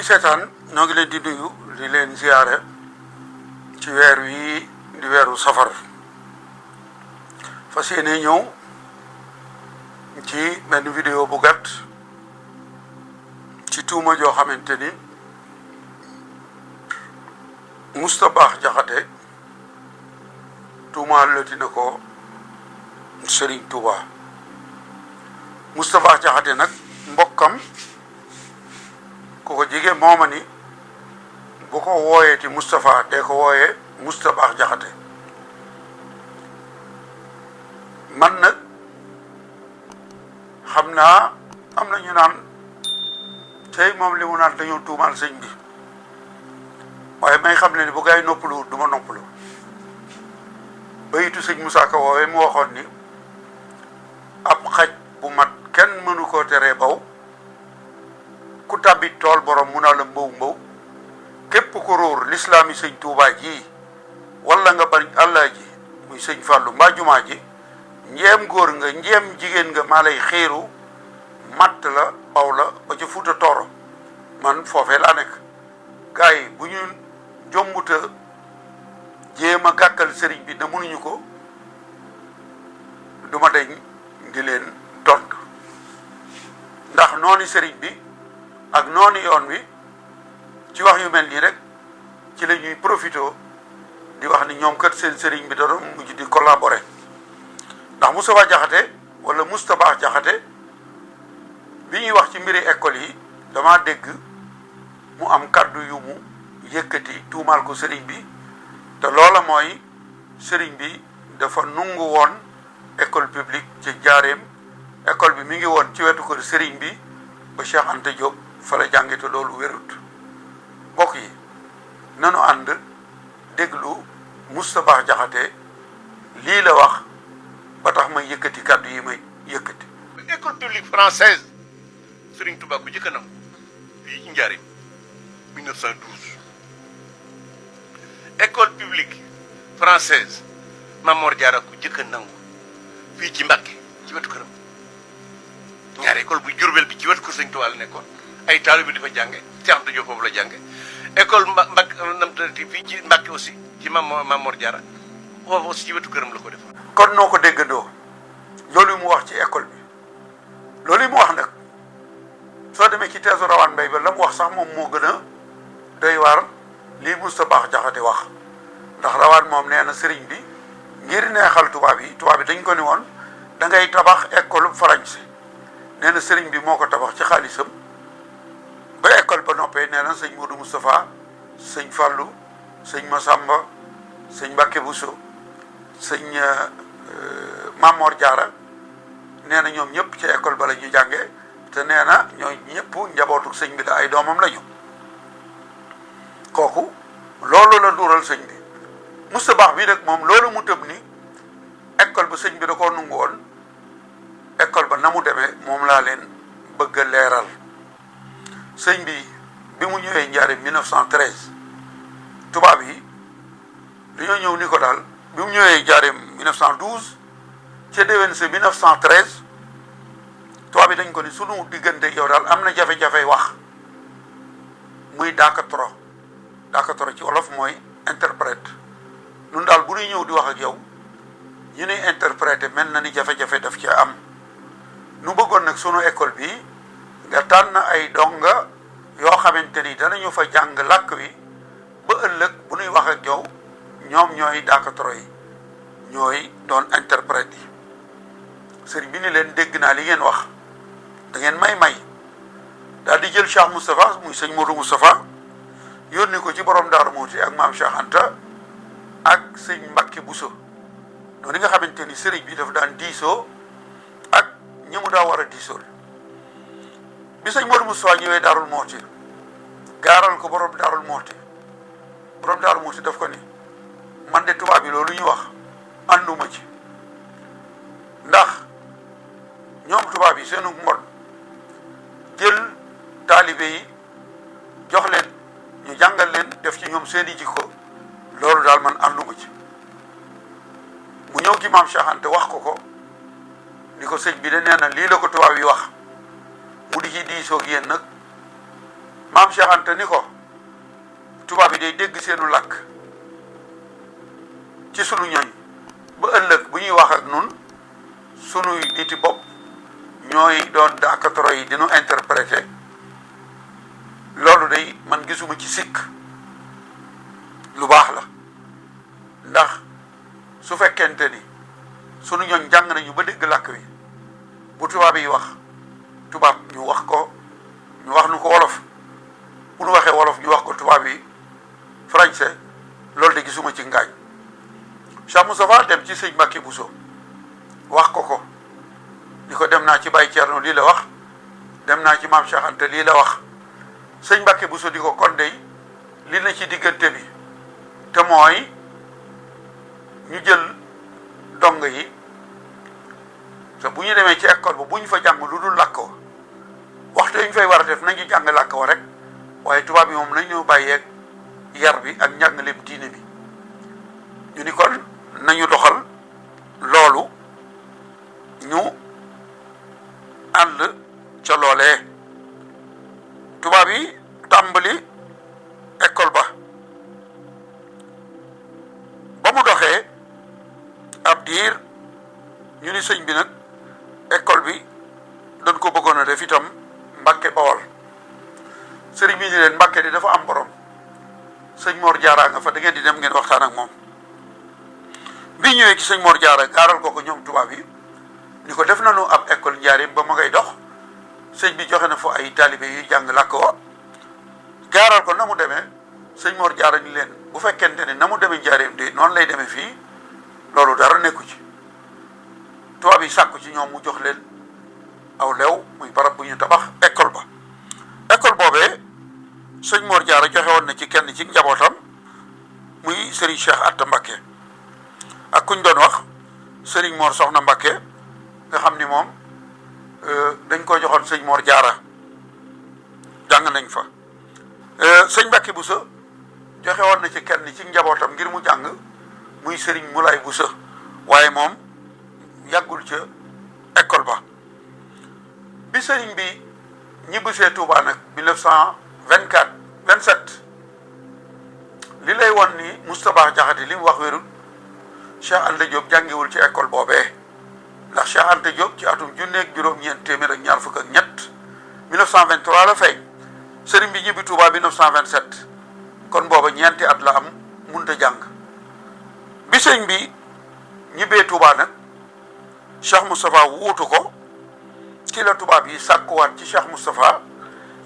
ni seetaan ñoo ngi leen di nuyu di leen ziyaare ci weer wi di weeru safar fas yéene ñëw ci benn vidéo bu gàtt ci tuuma joo xamante ni Moustapha Diakhaté tuumaal lati na ko Serigne Touba. Moustapha Diakhaté nag mbokkam ku ko jege mooma ni bu ko wooyee ci Moustapha dee ko wooyee Moustapha Diakhaté. man nag xam naa am na ñu naan tey moom li mu naan dañoo tuumaal sëñ bi waaye may xam ne ni bu gaa yi noppalu du ma noppalu bayitu sëñ Moussa Ka woowee mu waxoon ni ab xaj bu mat kenn mënu koo teree baw ku tàbbi tool borom mu naa la mbaw mbaw képp ko róor lislaami sëñ Tuubaa ji wala nga bari àllaa ji muy sëñ Fàllu mbaa jumaa ji njeem góor nga njeem jigéen nga maa lay xéeru matt la baw la ba ca Fuuta Tooro man foofee laa nekk gars yi bu ñu jombuta jéem a gàkkal sëriñ bi na mënuñu ko du ma deñ di leen tontu ndax nooni sëriñ bi ak nooni yoon wi ci wax yu mel nii rek ci la ñuy profité di wax ni ñoom kat seen sëriñ bi da doon mujj di collaborer ndax Moustapha Diakhaté wala Moustapha Diakhaté bi ñuy wax ci mbiri école yi dama dégg mu am kàddu yu mu yëkkati tuumaal ko sëriñ bi te loola mooy sëriñ bi dafa nungu woon école publique ci Njaaréem école bi mi ngi woon ci wetu kër sëriñ bi ba Cheikh Anta Diop fa la jànge te loolu wérut mbokk yi nanu ànd déglu Moustapha Diakhaté lii la wax ba tax may yëkkati kàddu yi may yëkkati. école publique française Serigne Touba ko jëkk a nangu fii ci Njaaréem 1912 école publique française Mamor Diarra ko jëkk a nangu fii ci Mbàkke ci wetu këram ñaari école bu Jurbel bi ci wetu kër Serigne Touba la nekkoon ay taalibe bi di fa jànge Cheikh Anta Diop foofu la jànge école Mbàkke nam tati fii ci Mbàkke aussi ci Mamor Diarra foofu aussi ci wetu këram la ko def. kon noo ko déggandoo loolu mu wax ci école bi loolu mu wax nag soo demee ci teesu rawaan mbay ba la mu wax sax moom moo gën a doy waar lii Moustapha Diakhaté wax ndax rawaan moom nee na sëriñ bi ngir neexal tubaab yi dañ ko ni woon da ngay tabax école français nee na sëriñ bi moo ko tabax ci xaalisam ba école ba noppee nee na sëñ Modou Moustapha sëñ Fallou sëñ Massamba sëñ Mbacke Bousso sëñ Mamor Diarra nee na ñoom ñëpp ci école ba la ñu jàngee te nee na ñoo ñëpp njabootu sëñ bi la ay doomam lañu kooku loolu la duural sëñ bi Moustapha bi nag moom loolu mu tëb ni école ba sëñ bi da koo nungu woon école ba na mu demee moom laa leen bëgg a leeral sëñ bi mu ñëwee Njaaréem 1913 tubaab yi dañoo ñëw ni ko daal bi mu ñëwee Njaaréem 1912 ca déwén sa 1913 tubaab yi dañ ko ni sunu diggante yow daal am na jafe-jafe wax muy daakatoro ci wolof mooy interprète nun daal bu ñuy ñëw di wax ak yow ñu ne interprété mel na ni jafe-jafe daf ci am nu bëggoon nag sunu école bi nga tànn ay donga yoo xamante ni danañu fa jàng làkk wi ba ëllëg bu ñuy wax ak yow ñoom ñooy daakatoro yi ñooy doon interprète yi sëriñ bi ni leen dégg naa li ngeen wax da ngeen may daal di jël Cheikh Moustapha muy sëñ Modou Moustapha yónni ko ci borom Daaru Muuti ak maam Cheikh Anta ak sëñ Mbacke Bousso noonu nga xamante ni sëriñ bi dafa daan diisoo ak ñi mu daa war a diisool bi sëñ Modou Moustapha ñëwee Daarul Muuti gaaral ko borom Daarul Muuti daf ko ni man de tubaab yi loolu ñu wax ànduma ci ndax ñoom tubaab yi seenu mbon jël taalibe yi jox leen ñu jàngal leen def ci ñoom seeni jikko loolu daal man ànduma ci mu ñëw ci maam Cheikh Anta wax ko ni ko sëñ bi de nee na lii la ko tubaab yi wax mu di ci diisoo ak yéen nag maam Cheikh Anta ni ko tubaab yi day dégg seenu làkk ci sunu ñoñ ba ëllëg bu ñuy wax ak nun sunuy niti bopp ñooy doon daakatoro yi dinu interpréter loolu day man gisuma ci sikk lu baax la ndax su fekkente ni sunu ñoñ jàng nañu ba dégg làkk wi bu tubaab yi wax tubaab ñu wax ko ñu wax nu ko wolof bu nu waxee wolof ñu wax ko tubaab yi français loolu de gisuma ci ngaañ Cheikh Moustapha dem ci sëñ Mbacke Bousso wax ko ni ko dem naa ci Baye Thierno lii la wax dem naa ci maam Cheikh Anta lii la wax sëñ Mbacke Bousso di ko kon dey li na ci diggante bi te mooy ñu jël dong yi te bu ñu demee ci école ba bu ñu fa jàng lu dul làkk wa waxtu yi ñu fay war a def nañu jàng làkk wa rek waaye tubaab yi moom nañu bàyyeeg yar bi ak njàngaleem diine bi ñu ni kon nañu doxal loolu ñu ànd ca loolee tubaab yi tàmbali école ba mu doxee ab diir ñu ni sëñ bi nag école bi dañ ko bëggoon a def itam Mbàkke Bawol sëriñ bi ni leen Mbàkke di dafa am borom sëñ Mor Jaara nga fa da ngeen di dem ngeen waxtaan ak moom bi ñëwee ci sëñ Mor Jaara gaaral ko ñoom tubaab yi ni ko def nañu ab école njaareem ba ma ngay dox sëñ bi joxe na fa ay taalibe yuy jàng làkk wa gaaral ko na mu demee sëñ Mor Jaara ni leen bu fekkente ne na mu demee njaareem de noonu lay demee fii loolu dara nekku ci tubaab yi sàkku ci ñoom mu jox leen aw lew muy barab bu ñu tabax école ba école boobee sëñ Mor Jaara joxe woon na ci kenn ci njabootam muy Serigne Cheikh Atta Mbacké ak kuñ doon wax Serigne Mor Soxna Mbacké nga xam ni moom dañ ko joxoon sëñ Mor Jaara jàng nañ fa sëñ Mbacké Bousso joxe woon na ci kenn ci njabootam ngir mu jàng muy Serigne Moulay Bousso waaye moom yàggul ca école ba bi sëriñ bi ñibbisee Touba nag 1927 li lay won ni Moustapha Diakhaté li mu wax wérul Cheikh Anta Diop jàngiwul ci école boobee ndax Cheikh Anta Diop ci atum junneeg juróom-ñeent téeméer ak ñaar fukk ak ñett 1923 la feeñ sëriñ bi ñibbi Touba 1927 kon booba ñeenti at la am munta jàng bi sëriñ bi ñibbee Touba nag Cheikh Moustapha wuutu ko ci la tubaab yi sàkkuwaat ci Cheikh Moustapha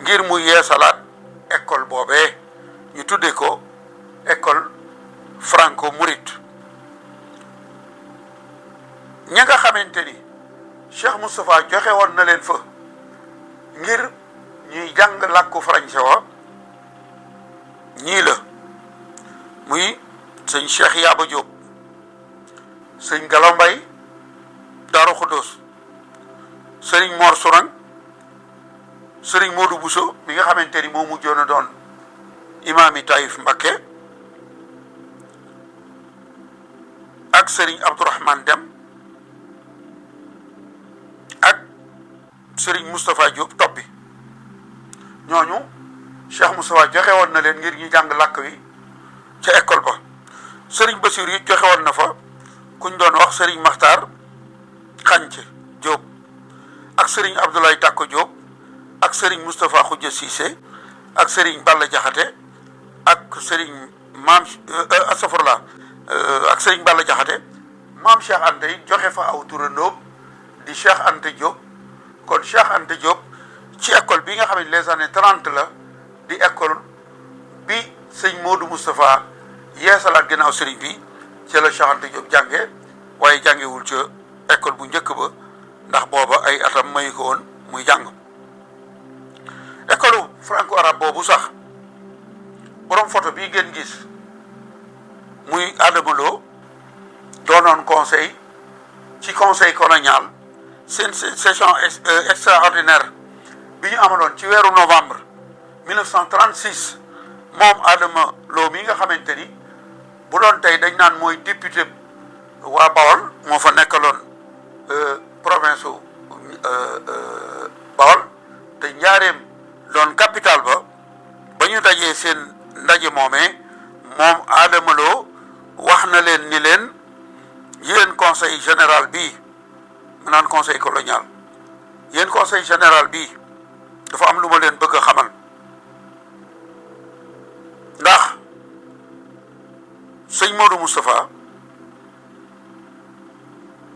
ngir mu yeesalaat école boobee ñu tuddee ko école franco mouride ña nga xamante ni Cheikh Moustapha joxe woon na leen fa ngir ñuy jàng làkku français wa ñii la muy sëñ Cheikh Yaba Diop sëñ Galaw Mbay Daaru Xuddoos sëriñ Mor Sourang sëriñ Modou Bousso mi nga xamante ni moo mujjoon a doon imaam yi Taïf Mbacké ak sëriñ Abdourahmane Dem ak sëriñ Moustapha Diop toppi ñooñu Cheikh Moustapha joxe woon na leen ngir ñu jàng làkk wi ca école ba sëriñ Bassirou yi joxe woon na fa kuñ doon wax sëriñ Makhtar Xànc Diop ak sëriñ Abdoulaye Takko Diop ak sëriñ Moustapha Khoudia Cissé ak sëriñ Balla Diakhaté ak sëriñ maam astafurlah ak sëriñ Balla Diakhaté maam Cheikh Anta yi joxe fa aw turandóom di Cheikh Anta Diop kon Cheikh Anta Diop ci école bi nga xam ne les années 30 la di école bi sëñ Modou Moustapha yeesalaat ginnaaw sëriñ bi ci la Cheikh Anta Diop jànge waaye jàngewul ca école bu njëkk ba ndax booba ay atam mayu ko woon muy jàng école franco arabe boobu sax borom photo bii ngeen gis muy Adama Lo doonoon conseil ci conseil colonial seen session extraordinaire bi ñu amaloon ci weeru novembre 1936 moom Adama Lo mi nga xamante ni bu doon tey dañ naan mooy député waa Bawol moo fa nekkaloon province Bawol te njaareem doon capital ba seen ndaje moomee moom Adama Lo wax na leen ni leen yéen conseil général bii mu naan conseil colonial yéen conseil général bii dafa am lu ma leen bëgg a xamal ndax sëñ Modou Moustapha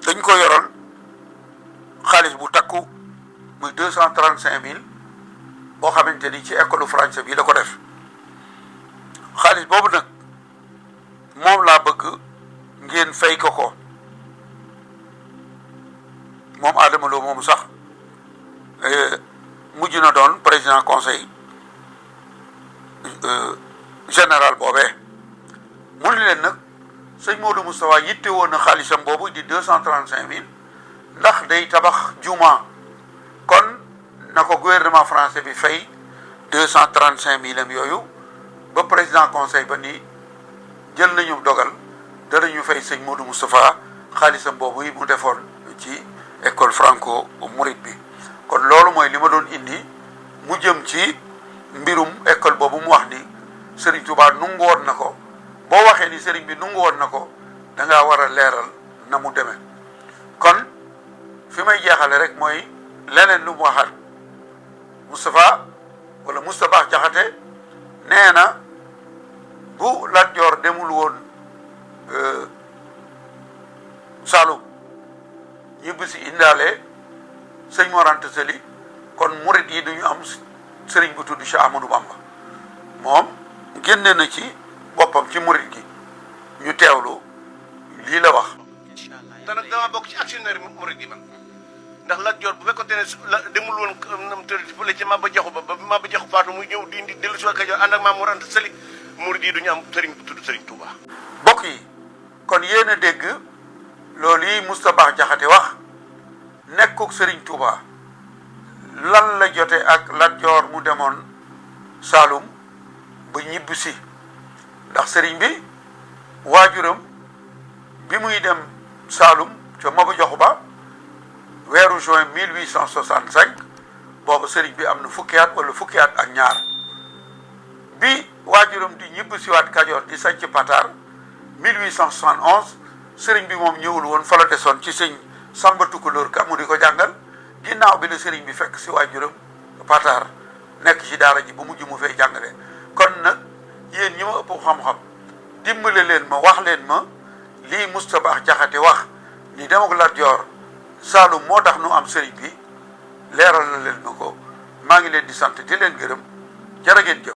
dañ ko yoral xaalis bu takku muy 235 000 boo xamante ni ci école français bi la ko def xaalis boobu nag moom laa bëgg ngeen fay ko moom Adama Lo moomu sax mujj na doon président conseil général boobee mu ni leen nag sëñ Modou Moustapha yitte woon na xaalisam boobu di 235 000 ndax day tabax juma kon na ko gouvernement français bi fay 235 000 am yooyu ba président conseil ba ni jël nañu dogal danañu fay sëñ Modou Moustapha xaalisam boobu yi mu defoon ci école franco mouride bi kon loolu mooy li ma doon indi mu jëm ci mbirum école boobu mu wax ni Serigne Touba nungu woon na ko boo waxee ni Serigne bi nungu woon na ko da ngaa war a leeral na mu demee kon fi may jeexale rek mooy leneen lu mu waxaat Moustapha wala Moustapha Jaxate nee na bu Lat Joor demul woon Saalum ñibbi si indaale sëñ Mor Anta Sali kon murit yi duñu am sëriñ bu tudd Cheikh Ahmadou Bamba moom génne na ci boppam ci murit gi ñu teewlu lii la wax. te nag dama bokk ci actionnaire murit yi man ndax Lat Joor bu fekkoon ne demul woon nam tëdd fële ci Maba Jaxu ba Maba Jaxu faatu muy ñëw di dellu si waa Kajoor ànd ak Maam Mor Anta Sali murit yi duñu am sëriñ bu tudd Sëriñ Touba. mbokk yi kon yéen a dégg loolu yi Moustapha Jaxate wax nekkuk Sëriñ Touba lan la jote ak Lat Joor mu demoon Saalum ba ñibb si ndax sëriñ bi waajuram bi muy dem Saalum ca Maba Jaxu Ba weeru juin 1865 boobu sëriñ bi am na fukki at wala fukki at ak ñaar bi waajuram di ñibb siwaat Kajoor di sanc Pataar 1871 sëriñ bi moom ñëwul woon fa la desoon ci sëñ Samba Tukulóor Ka mu di ko jàngal ginnaaw bi la sëriñ bi fekk si waajuram Pataar nekk ci daara ji bu mujj mu fay jàngale kon nag yéen ñi ma ëpp xam-xam dimbale leen ma wax leen ma lii Moustapha Jaxate wax ni dem ak Lat Joor Saalum moo tax nu am sëriñ bi leeral na leen ma ko maa ngi leen di sant di leen gërëm jërë ngeen jëf